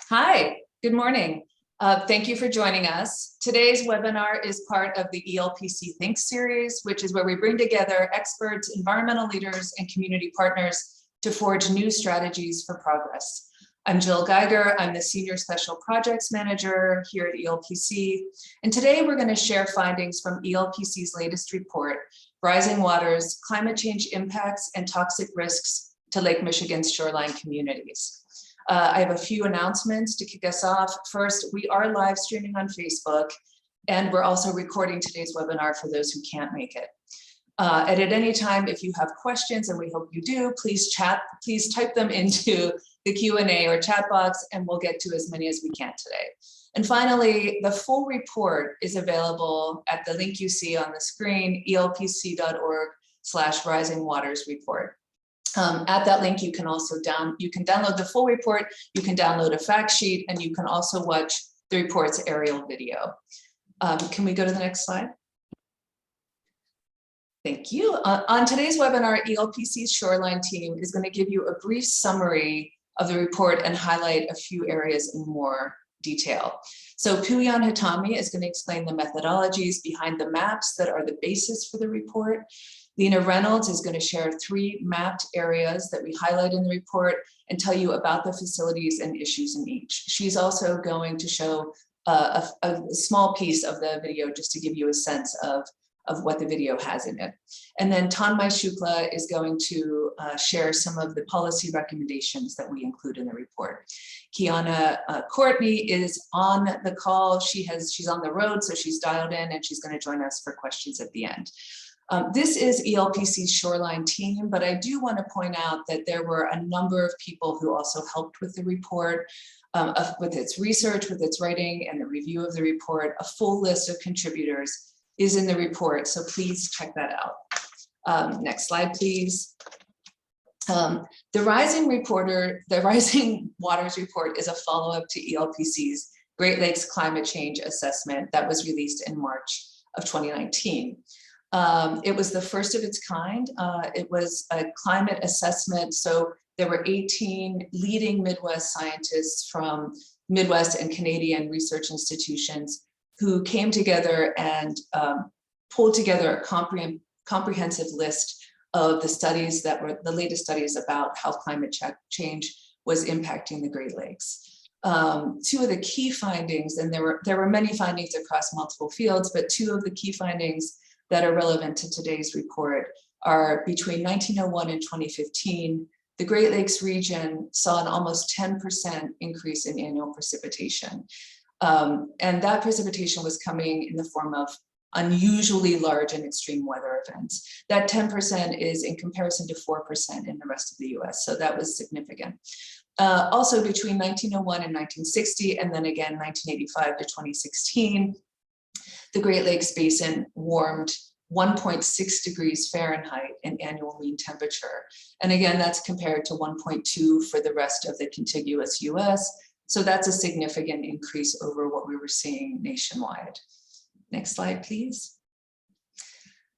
Hi, good morning. Thank you for joining us. Today's webinar is part of the ELPC Thinks series, which is where we bring together experts, environmental leaders, and community partners to forge new strategies for progress. I'm Jill Geiger. I'm the Senior Special Projects Manager here at ELPC. And today we're going to share findings from ELPC's latest report, Rising Waters, Climate Change Impacts and Toxic Risks to Lake Michigan's Shoreline Communities. I have a few announcements to kick us off. First, we are live streaming on Facebook, and we're also recording today's webinar for those who can't make it. And at any time, if you have questions, and we hope you do, please type them into the Q&A or chat box, and we'll get to as many as we can today. And finally, the full report is available at the link you see on the screen, elpc.org/Rising Waters Report. At that link, you can also download the full report, you can download a fact sheet, and you can also watch the report's aerial video. Can we go to the next slide? Thank you. On today's webinar, ELPC's Shoreline team is going to give you a brief summary of the report and highlight a few areas in more detail. So Puyan Hitami is going to explain the methodologies behind the maps that are the basis for the report. Lena Reynolds is going to share 3 mapped areas that we highlight in the report and tell you about the facilities and issues in each. She's also going to show a small piece of the video just to give you a sense of what the video has in it. And then Tanmay Shukla is going to share some of the policy recommendations that we include in the report. Kiana Courtney is on the call. She's on the road, so she's dialed in, and she's going to join us for questions at the end. This is ELPC's Shoreline team, but I do want to point out that there were a number of people who also helped with the report, with its research, with its writing, and the review of the report. A full list of contributors is in the report, so please check that out. Next slide, please. The Rising Waters report is a follow-up to ELPC's Great Lakes Climate Change Assessment that was released in March of 2019. It was the first of its kind. It was a climate assessment. So there were 18 leading Midwest scientists from Midwest and Canadian research institutions who came together and pulled together a comprehensive list of the studies that were the latest studies about how climate change was impacting the Great Lakes. 2 of the key findings, and there were many findings across multiple fields, but 2 of the key findings that are relevant to today's report are between 1901 and 2015, the Great Lakes region saw an almost 10% increase in annual precipitation. And that precipitation was coming in the form of unusually large and extreme weather events. That 10% is in comparison to 4% in the rest of the US, so that was significant. Also between 1901 and 1960, and then again 1985 to 2016, the Great Lakes Basin warmed 1.6 degrees Fahrenheit in annual mean temperature. And again, that's compared to 1.2 for the rest of the contiguous US. So that's a significant increase over what we were seeing nationwide. Next slide, please.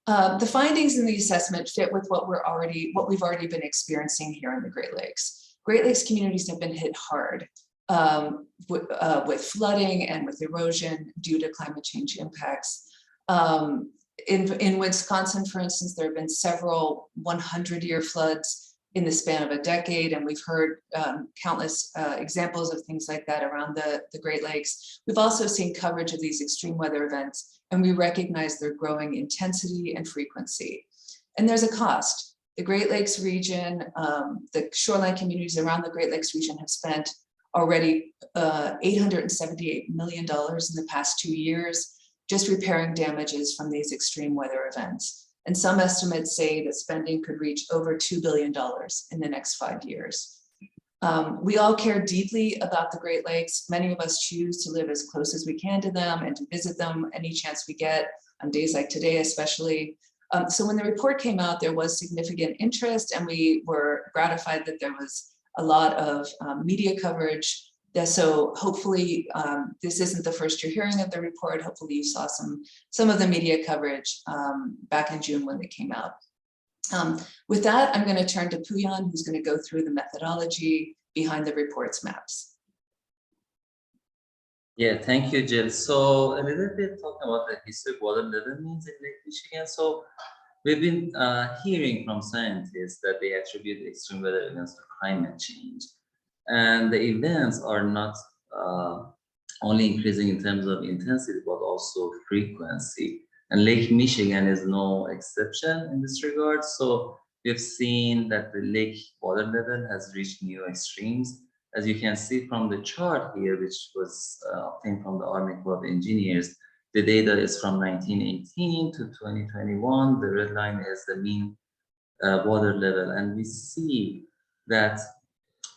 The findings in the assessment fit with what we've already been experiencing here in the Great Lakes. Great Lakes communities have been hit hard with flooding and with erosion due to climate change impacts. In Wisconsin, for instance, there have been several 100-year floods in the span of a decade, and we've heard countless examples of things like that around the Great Lakes. We've also seen coverage of these extreme weather events, and we recognize their growing intensity and frequency. And there's a cost. The Great Lakes region, the shoreline communities around the Great Lakes region have spent already $878 million in the past 2 years, just repairing damages from these extreme weather events. And some estimates say that spending could reach over $2 billion in the next 5 years. We all care deeply about the Great Lakes. Many of us choose to live as close as we can to them and to visit them any chance we get, on days like today especially. So when the report came out, there was significant interest, and we were gratified that there was a lot of media coverage. So hopefully this isn't the first you're hearing of the report. Hopefully you saw some of the media coverage back in June when they came out. With that, I'm going to turn to Puyan, who's going to go through the methodology behind the report's maps. Yeah, thank you, Jill. So a little bit talking about the history of water level means in Lake Michigan. So we've been hearing from scientists that they attribute extreme weather events to climate change. And the events are not only increasing in terms of intensity, but also frequency. And Lake Michigan is no exception in this regard. So we've seen that the lake water level has reached new extremes. As you can see from the chart here, which was obtained from the Army Corps of Engineers, the data is from 1918 to 2021. The red line is the mean water level. And we see that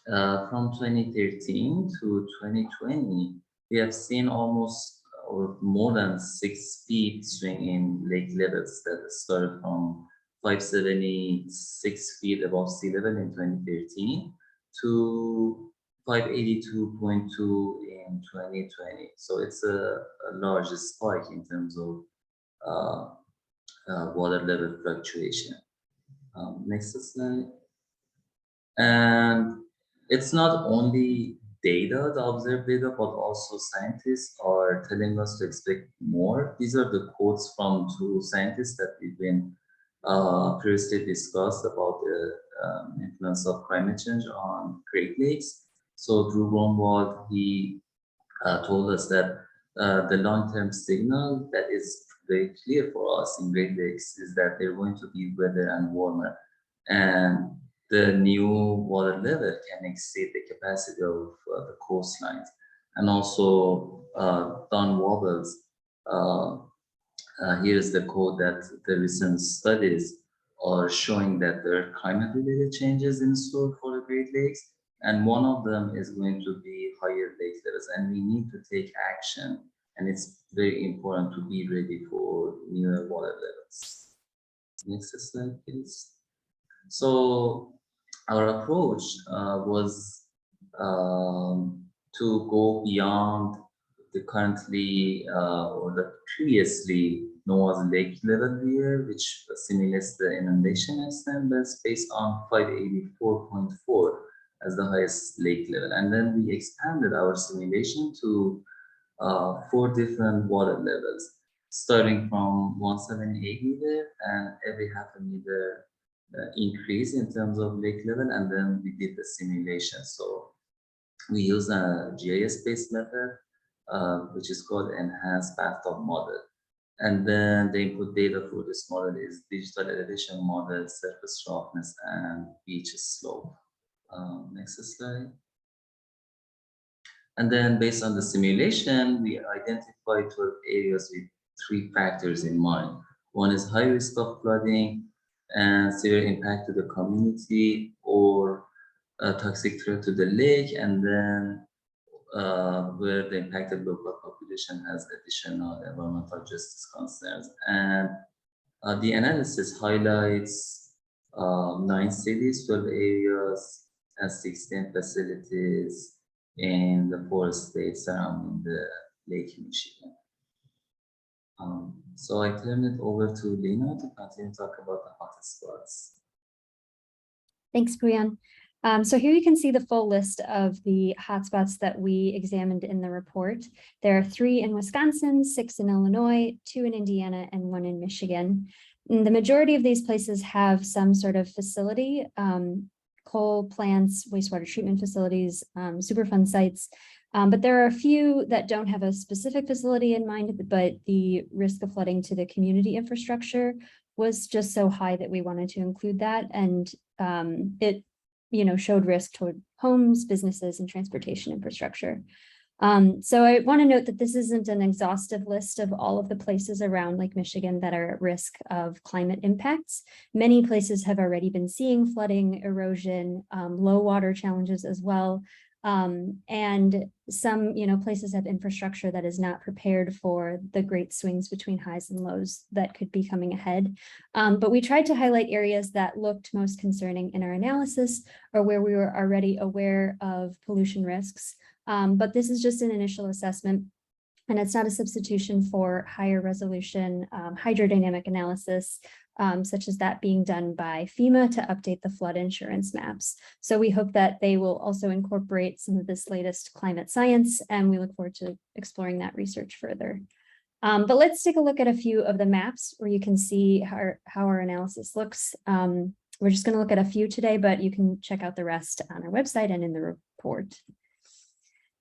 from 2013 to 2020, we have seen almost or more than 6 feet swing in lake levels that started from 576 feet above sea level in 2013 to 582.2 in 2020. So it's a large spike in terms of uh, water level fluctuation. Next slide. And it's not only data, the observed data, but also scientists are telling us to expect more. These are the quotes from two scientists that we've been previously discussed about the influence of climate change on Great Lakes. So Drew Grunwald, he told us that the long-term signal that is very clear for us in Great Lakes is that they're going to be wetter and warmer. And the new water level can exceed the capacity of the coastlines. And also, Don Wobbles, here's the quote that the recent studies are showing that there are climate-related changes in store for the Great Lakes, and one of them is going to be higher lake levels, and we need to take action, and it's very important to be ready for newer water levels. Next slide, please. So our approach was to go beyond the currently or the previously known as lake level here, which simulates the inundation standards based on 584.4 as the highest lake level. And then we expanded our simulation to 4 different water levels, starting from 178 meter and every half a meter increase in terms of lake level, and then we did the simulation. So we use a GIS-based method, which is called Enhanced Bathtub Model. And then the input data for this model is digital elevation model, surface roughness, and beach slope. Next slide. And then based on the simulation, we identified 12 areas with 3 factors in mind. One is high risk of flooding and severe impact to the community, or a toxic threat to the lake, and then where the impacted local population has additional environmental justice concerns. And the analysis highlights 9 cities, 12 areas, and 16 facilities in the 4 states surrounding the Lake Michigan. So I turn it over to Lena to continue to talk about the hotspots. Thanks, Puyan. So here you can see the full list of the hotspots that we examined in the report. There are 3 in Wisconsin, 6 in Illinois, 2 in Indiana, and 1 in Michigan. And the majority of these places have some sort of facility, coal plants, wastewater treatment facilities, Superfund sites. But there are a few that don't have a specific facility in mind, but the risk of flooding to the community infrastructure was just so high that we wanted to include that. And it showed risk toward homes, businesses, and transportation infrastructure. So I want to note that this isn't an exhaustive list of all of the places around Lake Michigan that are at risk of climate impacts. Many places have already been seeing flooding, erosion, low water challenges as well. And some, places have infrastructure that is not prepared for the great swings between highs and lows that could be coming ahead. But we tried to highlight areas that looked most concerning in our analysis, or where we were already aware of pollution risks. But this is just an initial assessment, and it's not a substitution for higher resolution hydrodynamic analysis such as that being done by FEMA to update the flood insurance maps. So we hope that they will also incorporate some of this latest climate science, and we look forward to exploring that research further. But let's take a look at a few of the maps where you can see how our analysis looks. We're just going to look at a few today, but you can check out the rest on our website and in the report.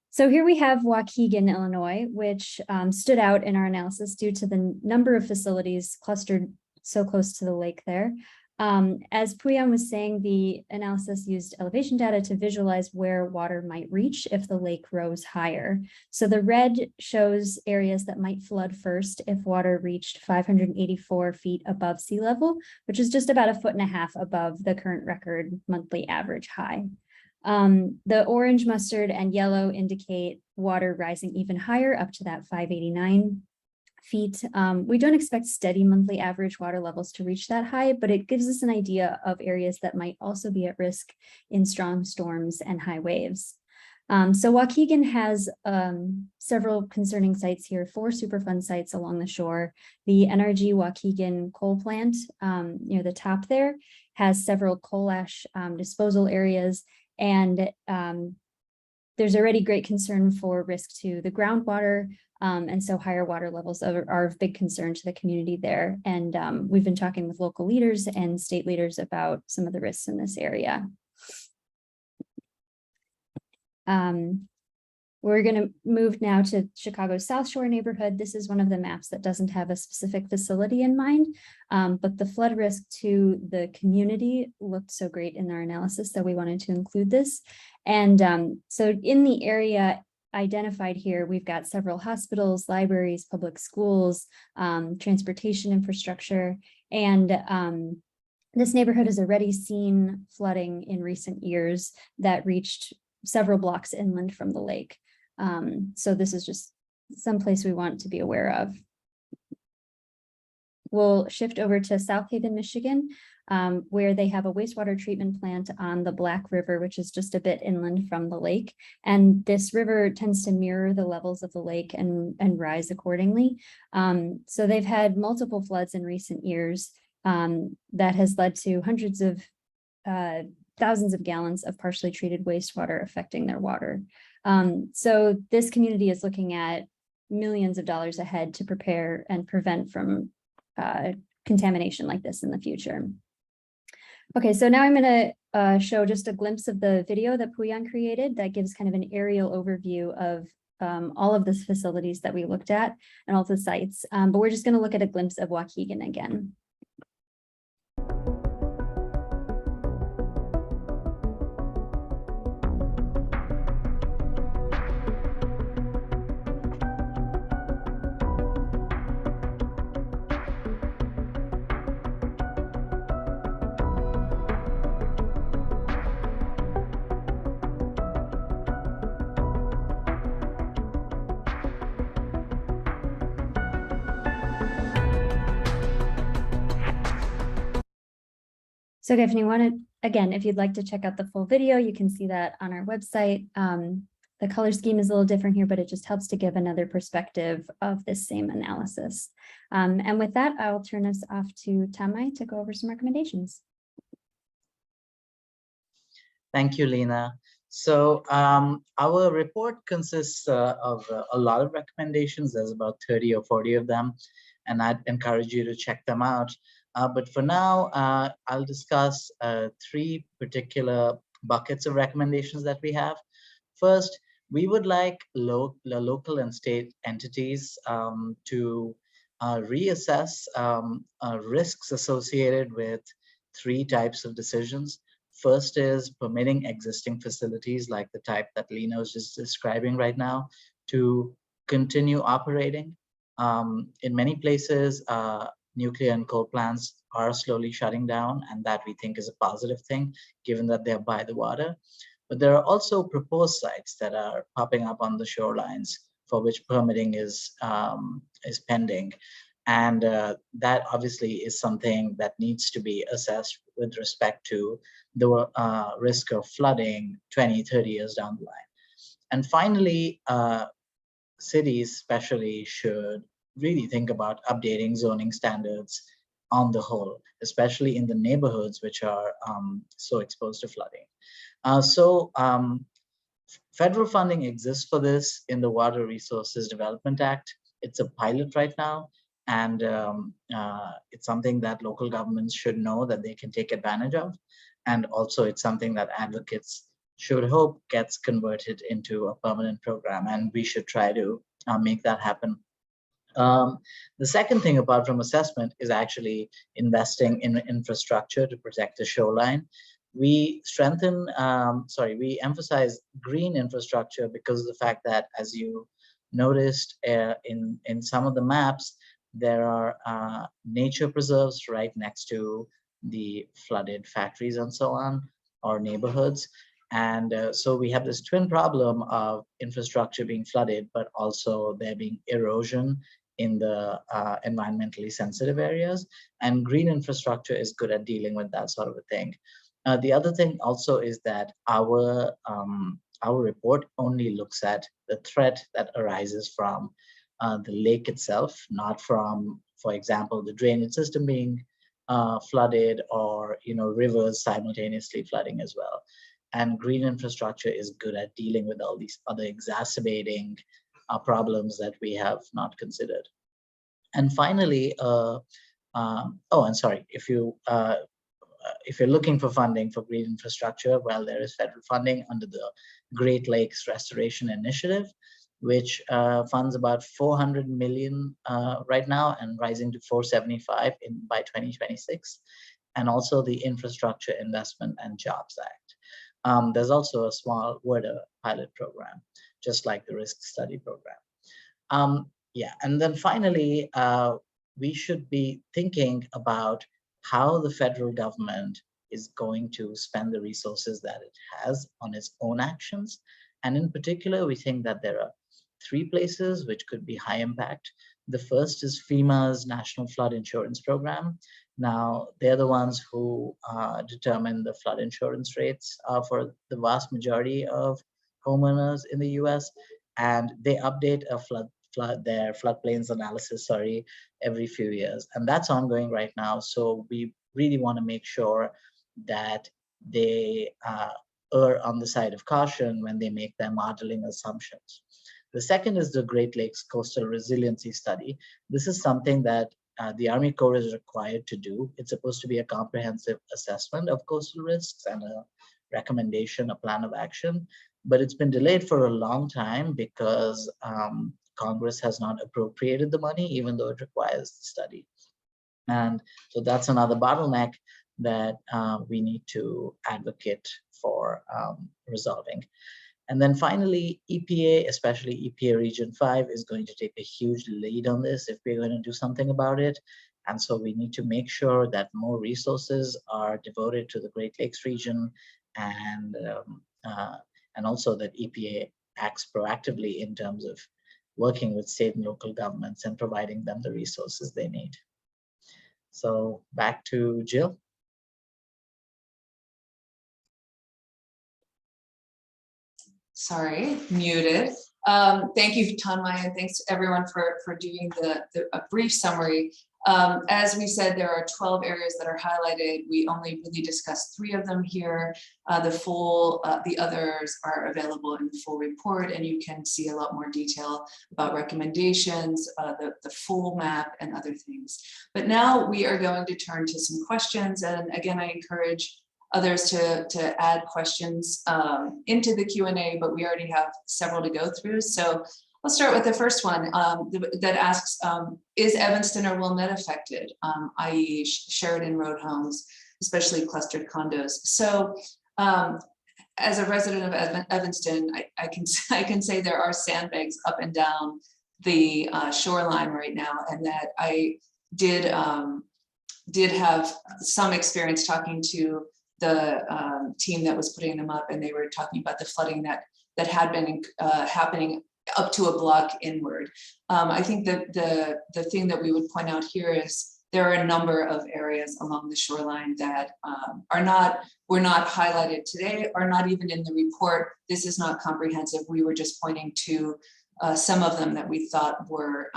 So here we have Waukegan, Illinois, which stood out in our analysis due to the number of facilities clustered so close to the lake there. As Puyan was saying, the analysis used elevation data to visualize where water might reach if the lake rose higher. So the red shows areas that might flood first if water reached 584 feet above sea level, which is just about 1.5 feet above the current record monthly average high. The orange, mustard, and yellow indicate water rising even higher up to that 589 feet. We don't expect steady monthly average water levels to reach that high, but it gives us an idea of areas that might also be at risk in strong storms and high waves. So Waukegan has several concerning sites here, 4 Superfund sites along the shore. The NRG Waukegan coal plant near the top there has several coal ash disposal areas, and there's already great concern for risk to the groundwater. And so higher water levels are of big concern to the community there. And we've been talking with local leaders and state leaders about some of the risks in this area. We're going to move now to Chicago's South Shore neighborhood. This is one of the maps that doesn't have a specific facility in mind, but the flood risk to the community looked so great in our analysis that we wanted to include this. And so in the area identified here, we've got several hospitals, libraries, public schools, transportation infrastructure, and this neighborhood has already seen flooding in recent years that reached several blocks inland from the lake. So this is just someplace we want to be aware of. We'll shift over to South Haven, Michigan, where they have a wastewater treatment plant on the Black River, which is just a bit inland from the lake. And this river tends to mirror the levels of the lake and rise accordingly. So they've had multiple floods in recent years that has led to hundreds of thousands of gallons of partially treated wastewater affecting their water. So this community is looking at millions of dollars ahead to prepare and prevent from contamination like this in the future. Okay, so now I'm going to show just a glimpse of the video that Puyan created that gives kind of an aerial overview of all of the facilities that we looked at and all the sites. But we're just going to look at a glimpse of Waukegan again. So if you want to, again, if you'd like to check out the full video, you can see that on our website. The color scheme is a little different here, but it just helps to give another perspective of this same analysis. And with that, I'll turn us off to Tamai to go over some recommendations. Thank you, Lena. So our report consists of a lot of recommendations. There's about 30 or 40 of them, and I'd encourage you to check them out. But for now, I'll discuss 3 particular buckets of recommendations that we have. First, we would like local and state entities to reassess risks associated with 3 types of decisions. First is permitting existing facilities like the type that Lena was just describing right now to continue operating. In many places, nuclear and coal plants are slowly shutting down, and that we think is a positive thing, given that they're by the water. But there are also proposed sites that are popping up on the shorelines for which permitting is pending. And that obviously is something that needs to be assessed with respect to the risk of flooding 20, 30 years down the line. And finally, cities especially should really think about updating zoning standards on the whole, especially in the neighborhoods which are so exposed to flooding. Federal funding exists for this in the Water Resources Development Act. It's a pilot right now, and it's something that local governments should know that they can take advantage of. And also it's something that advocates should hope gets converted into a permanent program, and we should try to make that happen. The second thing, apart from assessment, is actually investing in infrastructure to protect the shoreline. We emphasize green infrastructure because of the fact that, as you noticed in some of the maps, there are nature preserves right next to the flooded factories and so on, or neighborhoods. And so we have this twin problem of infrastructure being flooded, but also there being erosion in the environmentally sensitive areas. And green infrastructure is good at dealing with that sort of a thing. The other thing also is that our report only looks at the threat that arises from the lake itself, not from, for example, the drainage system being flooded, or rivers simultaneously flooding as well. And green infrastructure is good at dealing with all these other exacerbating problems that we have not considered. And finally, if you're looking for funding for green infrastructure, well, there is federal funding under the Great Lakes Restoration Initiative, which funds about 400 million right now and rising to 475 by 2026, and also the Infrastructure Investment and Jobs Act. There's also a small WRDA pilot program, just like the risk study program. And then finally, we should be thinking about how the federal government is going to spend the resources that it has on its own actions. And in particular, we think that there are 3 places which could be high impact. The first is FEMA's National Flood Insurance Program. Now, they're the ones who determine the flood insurance rates for the vast majority of homeowners in the US, and they update their floodplains analysis, every few years, and that's ongoing right now. So we really want to make sure that they err on the side of caution when they make their modeling assumptions. The second is the Great Lakes Coastal Resiliency Study. This is something that the Army Corps is required to do. It's supposed to be a comprehensive assessment of coastal risks and a recommendation, a plan of action, but it's been delayed for a long time because Congress has not appropriated the money, even though it requires the study. And so that's another bottleneck that we need to advocate for resolving. And then finally, EPA, especially EPA Region 5, is going to take a huge lead on this if we're going to do something about it. And so we need to make sure that more resources are devoted to the Great Lakes region, and also that EPA acts proactively in terms of working with state and local governments and providing them the resources they need. So back to Jill. Sorry, muted. Thank you, Tanmay, and thanks to everyone for doing a brief summary. As we said, there are 12 areas that are highlighted. We only really discussed 3 of them here. The others are available in the full report, and you can see a lot more detail about recommendations, the full map, and other things. But now we are going to turn to some questions, and again, I encourage others to add questions into the Q&A, but we already have several to go through. So I'll start with the first one that asks, is Evanston or Wilmette affected, i.e. Sheridan Road homes, especially clustered condos? So as a resident of Evanston, I can say there are sandbags up and down the shoreline right now, and that I did have some experience talking to the team that was putting them up, and they were talking about the flooding that had been happening up to a block inward. I think that the thing that we would point out here is there are a number of areas along the shoreline that were not highlighted today, or not even in the report. This is not comprehensive. We were just pointing to some of them that we thought were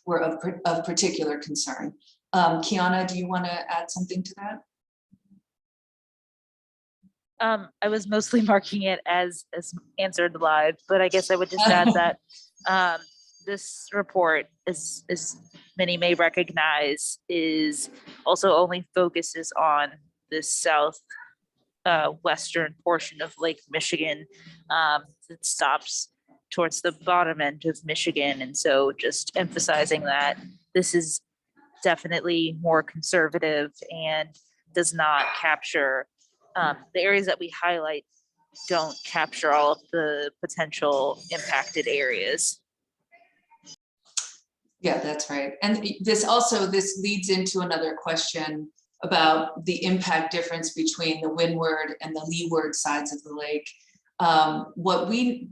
of particular concern. Kiana, do you want to add something to that? I was mostly marking it as answered live, but I guess I would just add that this report, as many may recognize, is also only focuses on the south western portion of Lake Michigan. It stops towards the bottom end of Michigan, and so just emphasizing that this is definitely more conservative and does not capture the areas that we highlight don't capture all of the potential impacted areas. Yeah, that's right. And this leads into another question about the impact difference between the Windward and the Leeward sides of the lake.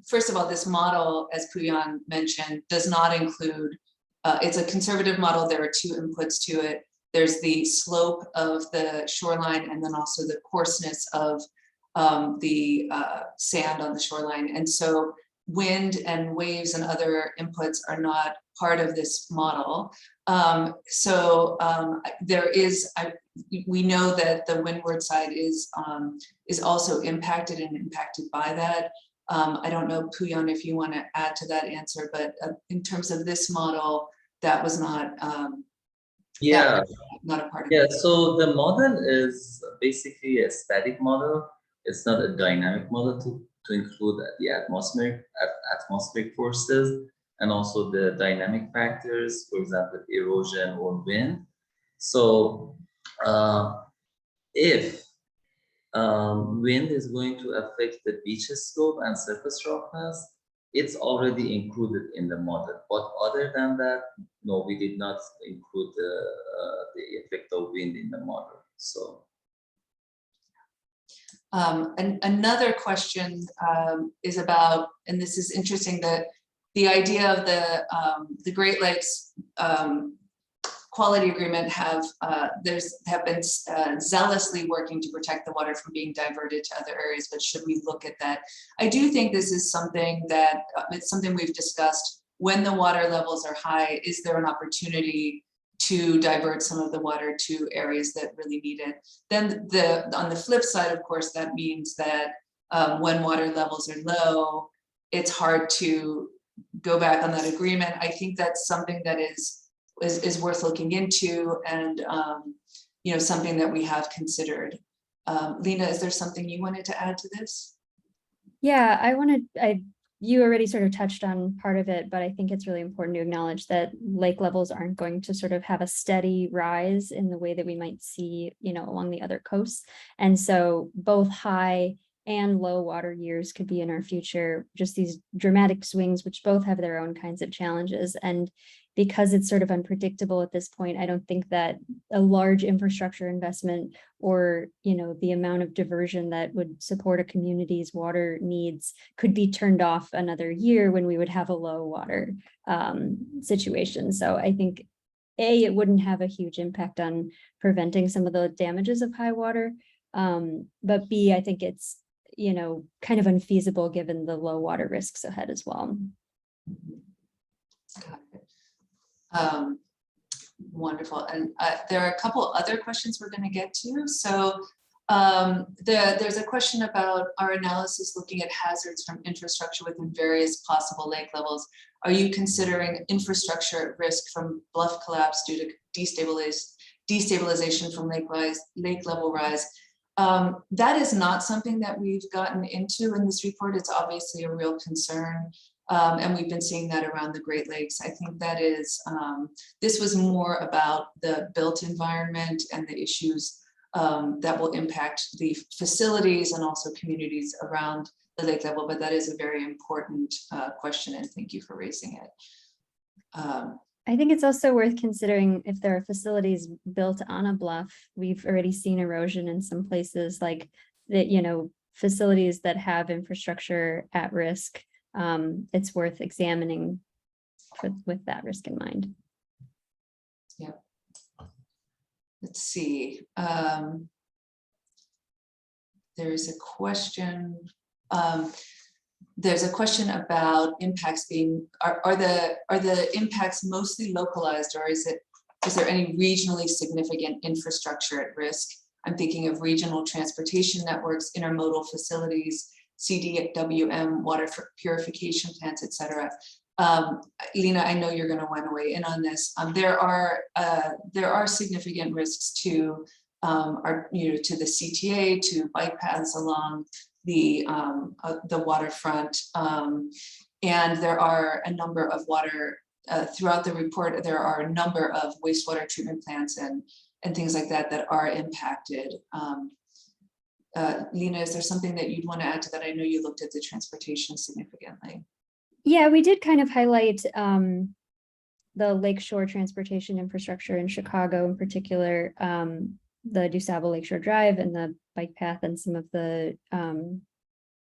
First of all, this model, as Puyan mentioned, does not include, it's a conservative model. There are two inputs to it. There's the slope of the shoreline and then also the coarseness of the sand on the shoreline. And so wind and waves and other inputs are not part of this model. We know that the Windward side is also impacted by that. I don't know, Puyan, if you want to add to that answer, but in terms of this model, that was not not a part of it. So the model is basically a static model. It's not a dynamic model to include the atmospheric forces and also the dynamic factors, for example, erosion or wind. So if wind is going to affect the beach slope and surface roughness, it's already included in the model. But other than that, no, we did not include the effect of wind in the model. So. And another question is about, and this is interesting, that the idea of the Great Lakes Quality Agreement have been zealously working to protect the water from being diverted to other areas, but should we look at that? I do think this is something that it's something we've discussed. When the water levels are high, is there an opportunity to divert some of the water to areas that really need it? Then on the flip side, of course, that means that when water levels are low, it's hard to go back on that agreement. I think that's something that is worth looking into, and something that we have considered. Lena, is there something you wanted to add to this? Yeah, you already sort of touched on part of it, but I think it's really important to acknowledge that lake levels aren't going to sort of have a steady rise in the way that we might see, along the other coasts. And so both high and low water years could be in our future, just these dramatic swings, which both have their own kinds of challenges. And because it's sort of unpredictable at this point, I don't think that a large infrastructure investment or, the amount of diversion that would support a community's water needs could be turned off another year when we would have a low water situation. So I think A, it wouldn't have a huge impact on preventing some of the damages of high water. But B, I think it's, kind of unfeasible given the low water risks ahead as well. Got it. Wonderful. And there are a couple other questions we're going to get to. So there's a question about our analysis looking at hazards from infrastructure within various possible lake levels. Are you considering infrastructure at risk from bluff collapse due to destabilization from lake level rise? That is not something that we've gotten into in this report. It's obviously a real concern. And we've been seeing that around the Great Lakes. I think that is, this was more about the built environment and the issues that will impact the facilities and also communities around the lake level, but that is a very important question, and thank you for raising it. I think it's also worth considering if there are facilities built on a bluff. We've already seen erosion in some places like that, facilities that have infrastructure at risk. It's worth examining with that risk in mind. Yeah. Let's see. There's a question. There's a question about impacts being, are the impacts mostly localized, or is it Is there any regionally significant infrastructure at risk? I'm thinking of regional transportation networks, intermodal facilities, CDWM, water purification plants, et cetera. Lena, I know you're going to want to weigh in on this. There are significant risks to to the CTA, to bike paths along the waterfront, and there are a number of water throughout the report. There are a number of wastewater treatment plants and things like that that are impacted. Lena, is there something that you'd want to add to that? I know you looked at the transportation significantly. Yeah, we did kind of highlight the Lakeshore transportation infrastructure in Chicago in particular, the DuSable Lakeshore Drive and the bike path and some of the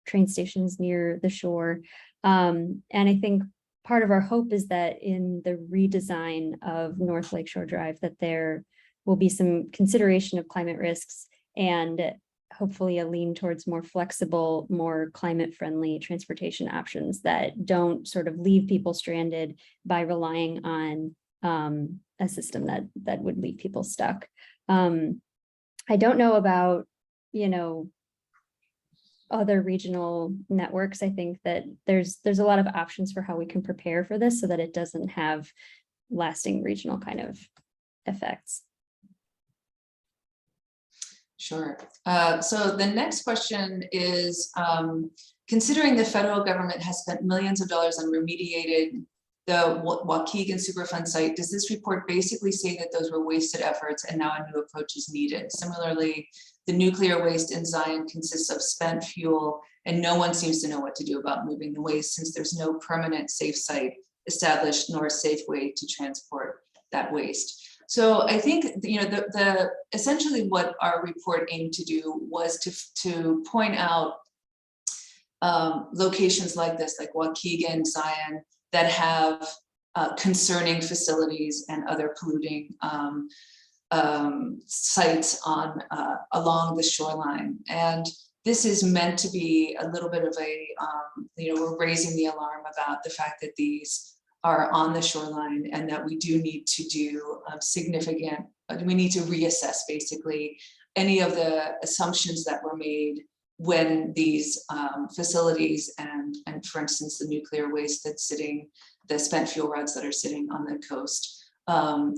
train stations near the shore. And I think part of our hope is that in the redesign of North Lakeshore Drive, that there will be some consideration of climate risks and hopefully a lean towards more flexible, more climate-friendly transportation options that don't sort of leave people stranded by relying on a system that would leave people stuck. I don't know about, other regional networks. I think that there's a lot of options for how we can prepare for this so that it doesn't have lasting regional kind of effects. Sure. So the next question is, considering the federal government has spent millions of dollars on remediated the Waukegan Superfund site, does this report basically say that those were wasted efforts and now a new approach is needed? Similarly, the nuclear waste in Zion consists of spent fuel, and no one seems to know what to do about moving the waste since there's no permanent safe site established nor a safe way to transport that waste. So I think the essentially what our report aimed to do was to point out locations like this, like Waukegan, Zion, that have concerning facilities and other polluting sites on along the shoreline. And this is meant to be a little bit of a, we're raising the alarm about the fact that these are on the shoreline and that we do need to do we need to reassess basically any of the assumptions that were made when these facilities and for instance, the nuclear waste that's sitting, the spent fuel rods that are sitting on the coast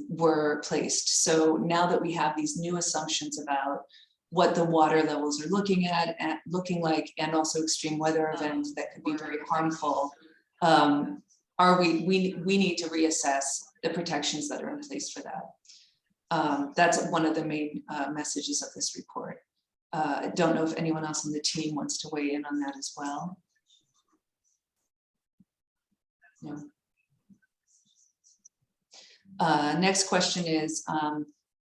were placed. So now that we have these new assumptions about what the water levels are looking like, and also extreme weather events that could be very harmful, we need to reassess the protections that are in place for that. That's one of the main messages of this report. I don't know if anyone else on the team wants to weigh in on that as well. No. Next question is,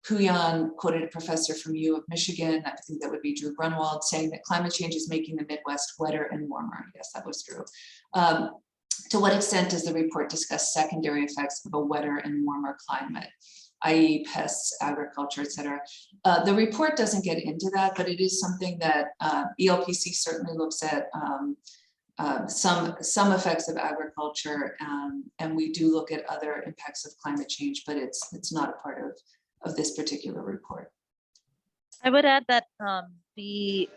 Puyan quoted a professor from U of Michigan, I think that would be Drew Grunwald, saying that climate change is making the Midwest wetter and warmer. Yes, that was true. To what extent does the report discuss secondary effects of a wetter and warmer climate, i.e. pests, agriculture, et cetera? The report doesn't get into that, but it is something that ELPC certainly looks at some effects of agriculture, and we do look at other impacts of climate change, but it's not a part of this particular report. I would add that the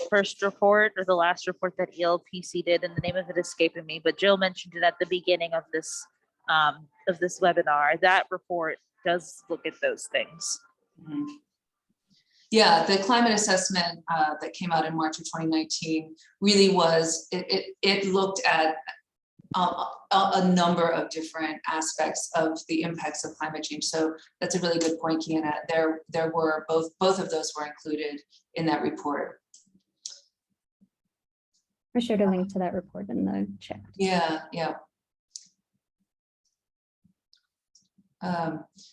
first report or the last report that ELPC did, and the name of it escaping me, but Jill mentioned it at the beginning of this webinar. That report does look at those things. Mm-hmm. Yeah, the climate assessment that came out in March of 2019 really was, it looked at a number of different aspects of the impacts of climate change. So that's a really good point, Kiana. There were both of those were included in that report. I shared a link to that report in the chat. Yeah.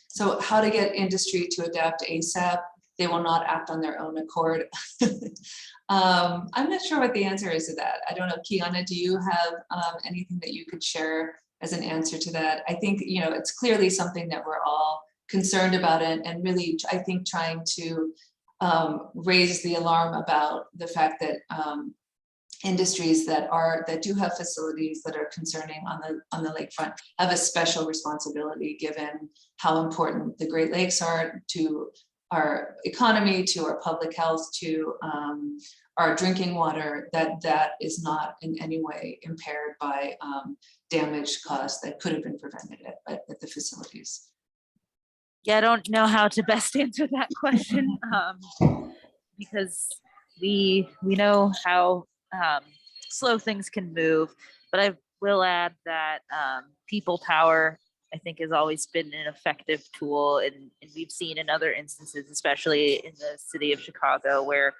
So how to get industry to adapt ASAP? They will not act on their own accord. I'm not sure what the answer is to that. I don't know, Kiana, do you have anything that you could share as an answer to that? I think, it's clearly something that we're all concerned about it, and really, I think, trying to raise the alarm about the fact that industries that do have facilities that are concerning on the lakefront have a special responsibility, given how important the Great Lakes are to our economy, to our public health, to our drinking water, that is not in any way impaired by damage caused that could have been prevented at the facilities. Yeah, I don't know how to best answer that question, because we know how slow things can move, but I will add that people power, I think, has always been an effective tool, and we've seen in other instances, especially in the city of Chicago, where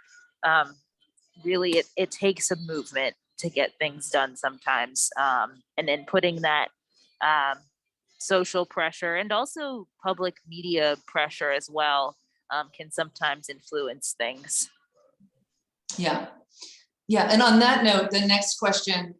really it takes a movement to get things done sometimes, and then putting that social pressure and also public media pressure as well can sometimes influence things. Yeah. Yeah, and on that note, the next question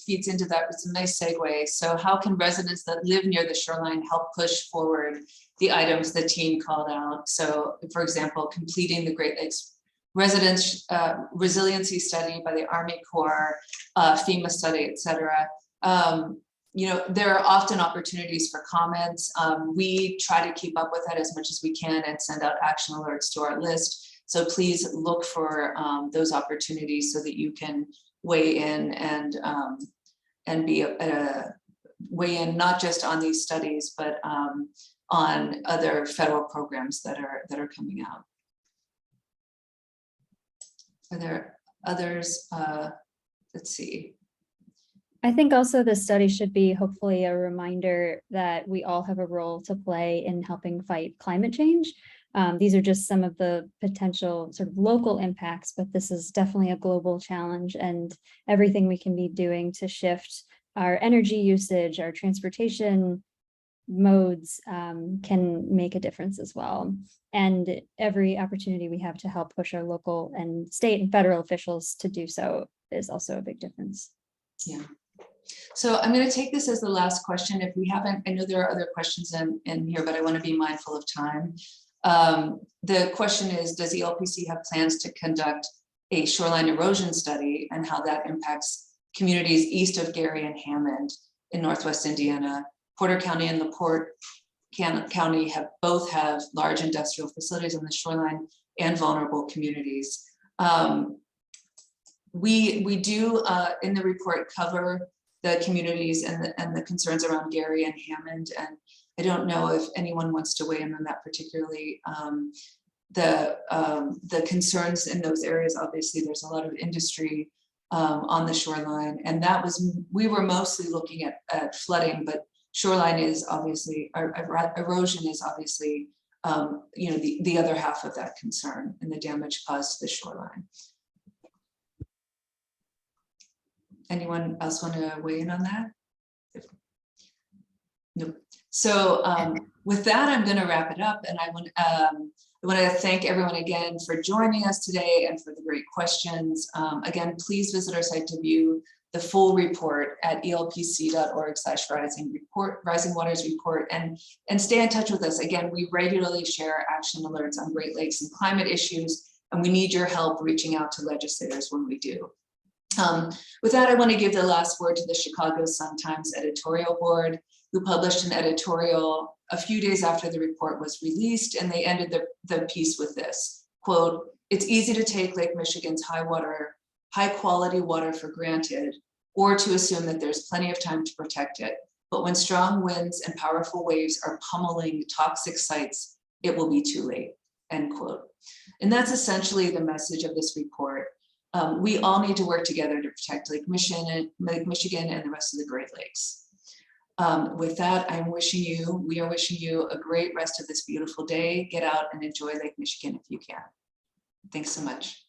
feeds into that. It's a nice segue. So how can residents that live near the shoreline help push forward the items the team called out? So for example, completing the Great Lakes Residents Resiliency Study by the Army Corps, Fema study, et cetera. You know, there are often opportunities for comments. We try to keep up with that as much as we can and send out action alerts to our list. So please look for those opportunities so that you can weigh in and be weigh in not just on these studies, but on other federal programs that are coming out. Are there others? Let's see. I think also this study should be hopefully a reminder that we all have a role to play in helping fight climate change. These are just some of the potential sort of local impacts, but this is definitely a global challenge, and everything we can be doing to shift our energy usage, our transportation modes can make a difference as well. And every opportunity we have to help push our local and state and federal officials to do so is also a big difference. Yeah. So I'm going to take this as the last question. If we haven't, I know there are other questions in here, but I want to be mindful of time. The question is, does ELPC have plans to conduct a shoreline erosion study and how that impacts communities east of Gary and Hammond in Northwest Indiana? Porter County and LaPorte County both have large industrial facilities on the shoreline and vulnerable communities. We do in the report cover the communities and the concerns around Gary and Hammond, and I don't know if anyone wants to weigh in on that particularly. The concerns in those areas, obviously there's a lot of industry on the shoreline, and we were mostly looking at flooding, but shoreline is obviously, erosion is obviously you know, the other half of that concern and the damage caused to the shoreline. Anyone else want to weigh in on that? Nope. So with that, I'm going to wrap it up, and I want to thank everyone again for joining us today and for the great questions. Again, please visit our site to view the full report at elpc.org/rising waters report, and stay in touch with us. Again, we regularly share action alerts on Great Lakes and climate issues, and we need your help reaching out to legislators when we do. With that, I want to give the last word to the Chicago Sun-Times editorial board, who published an editorial a few days after the report was released, and they ended the piece with this, quote, "It's easy to take Lake Michigan's high quality water for granted, or to assume that there's plenty of time to protect it. But when strong winds and powerful waves are pummeling toxic sites, it will be too late," end quote. And that's essentially the message of this report. We all need to work together to protect Lake Michigan and the rest of the Great Lakes. With that, we are wishing you a great rest of this beautiful day. Get out and enjoy Lake Michigan if you can. Thanks so much.